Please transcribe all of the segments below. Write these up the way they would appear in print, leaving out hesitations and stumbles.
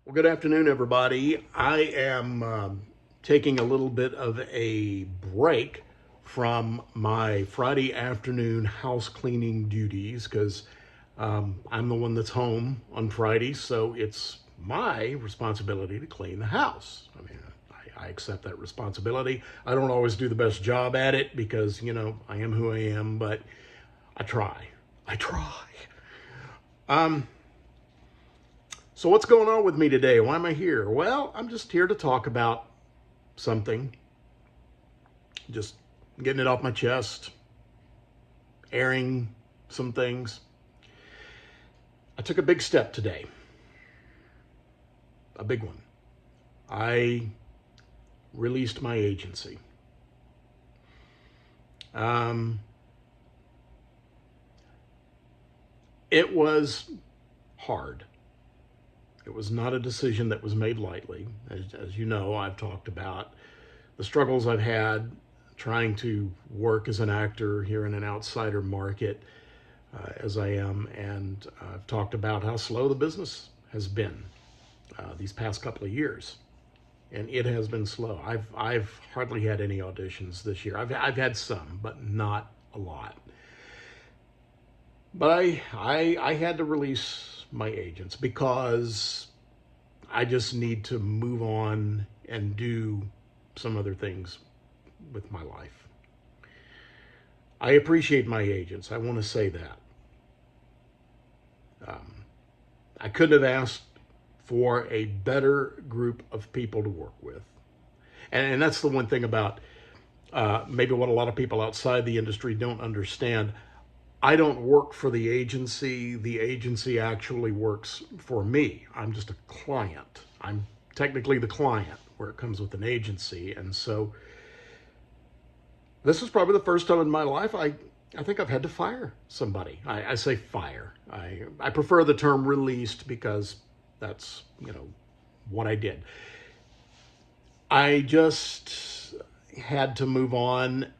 Well, good afternoon, everybody. I am taking a little bit of a break from my Friday afternoon house cleaning duties because I'm the one that's home on Fridays, so it's my responsibility to clean the house. I mean, I accept that responsibility. I don't always do the best job at it because, I am who I am, but I try. I try. Um, So, what's going on with me today? Why am I here? Well, I'm just here to talk about something, just getting it off my chest, airing some things. I took a big step today, a big one. I released my agency. Um, it was hard. It was not a decision that was made lightly. As you know, I've talked about the struggles I've had trying to work as an actor here in an outsider market as I am, and I've talked about how slow the business has been these past couple of years, and it has been slow. I've hardly had any auditions this year. I've had some, but not a lot. But I had to release my agents because I just need to move on and do some other things with my life. I appreciate my agents. I want to say that. Um, I couldn't have asked for a better group of people to work with. And that's the one thing about maybe what a lot of people outside the industry don't understand. I don't work for the agency actually works for me. I'm just a client. I'm technically the client where it comes with an agency. And so this is probably the first time in my life I think I've had to fire somebody. I say fire. I prefer the term released because that's, what I did. I just had to move on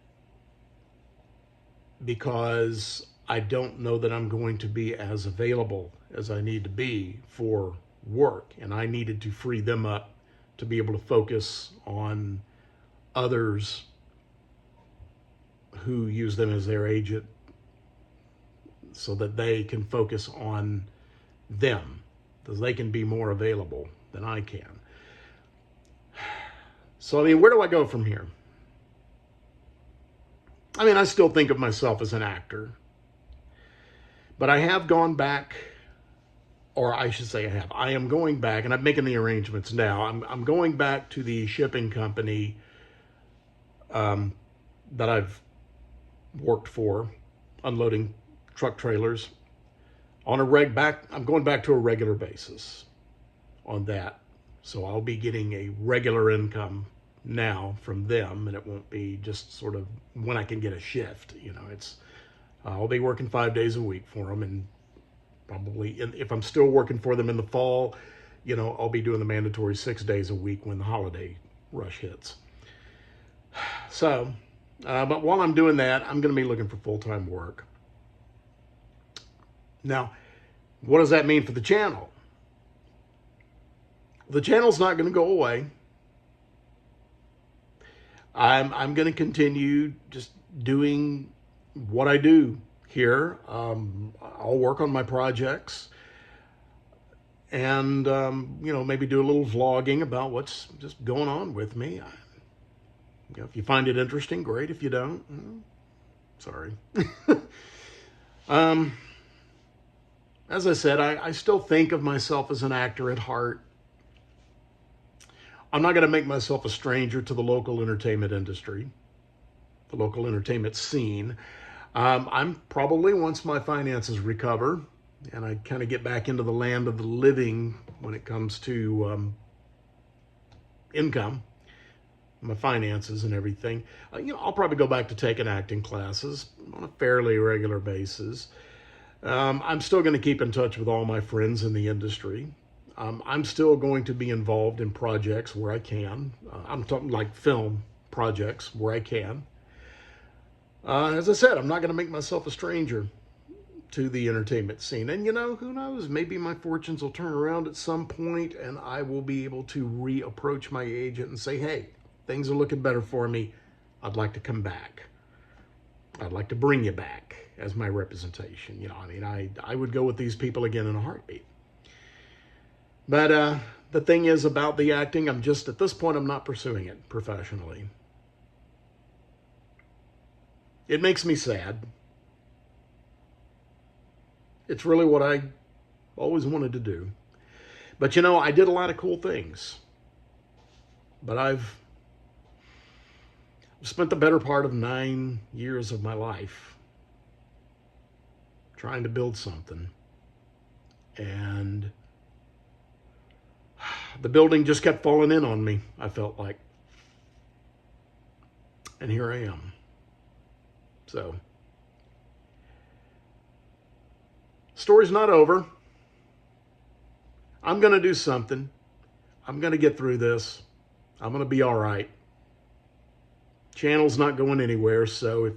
because I don't know that I'm going to be as available as I need to be for work. And I needed to free them up to be able to focus on others who use them as their agent so that they can focus on them, because they can be more available than I can. So, I mean, where do I go from here? I mean, I still think of myself as an actor, but I have gone back, or I should say I am going back, and I'm making the arrangements now. I'm going back to the shipping company um, that I've worked for, unloading truck trailers on a I'm going back to a regular basis on that. So I'll be getting a regular income now from them, and it won't be just sort of when I can get a shift. It's I'll be working 5 days a week for them, and probably if I'm still working for them in the fall, I'll be doing the mandatory 6 days a week when the holiday rush hits. So, but while I'm doing that, I'm going to be looking for full-time work. Now, what does that mean for the channel? The channel's not going to go away. I'm going to continue just doing what I do here. I'll work on my projects and, maybe do a little vlogging about what's just going on with me. If you find it interesting, great. If you don't, sorry. um, as I said, I still think of myself as an actor at heart. I'm not going to make myself a stranger to the local entertainment industry, the local entertainment scene. I'm probably, once my finances recover and I kind of get back into the land of the living when it comes to income, my finances and everything, I'll probably go back to taking acting classes on a fairly regular basis. I'm still going to keep in touch with all my friends in the industry. I'm still going to be involved in projects where I can. I'm talking like film projects where I can. As I said, I'm not going to make myself a stranger to the entertainment scene. And you know, who knows? Maybe my fortunes will turn around at some point and I will be able to reapproach my agent and say, hey, things are looking better for me. I'd like to come back. I'd like to bring you back as my representation. You know, I mean, I would go with these people again in a heartbeat. But the thing is about the acting, I'm just, at this point, I'm not pursuing it professionally. It makes me sad. It's really what I always wanted to do. But you know, I did a lot of cool things. But I've spent the better part of 9 years of my life trying to build something. And the building just kept falling in on me, I felt like. And here I am. So, story's not over. I'm going to do something. I'm going to get through this. I'm going to be all right. Channel's not going anywhere, so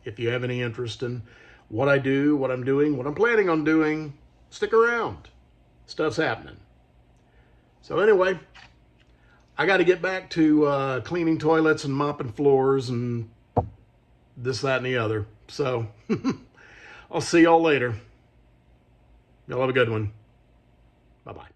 if you have any interest in what I do, what I'm doing, what I'm planning on doing, stick around. Stuff's happening. So anyway, I got to get back to cleaning toilets and mopping floors and this, that, and the other. So I'll see y'all later. Y'all have a good one. Bye-bye.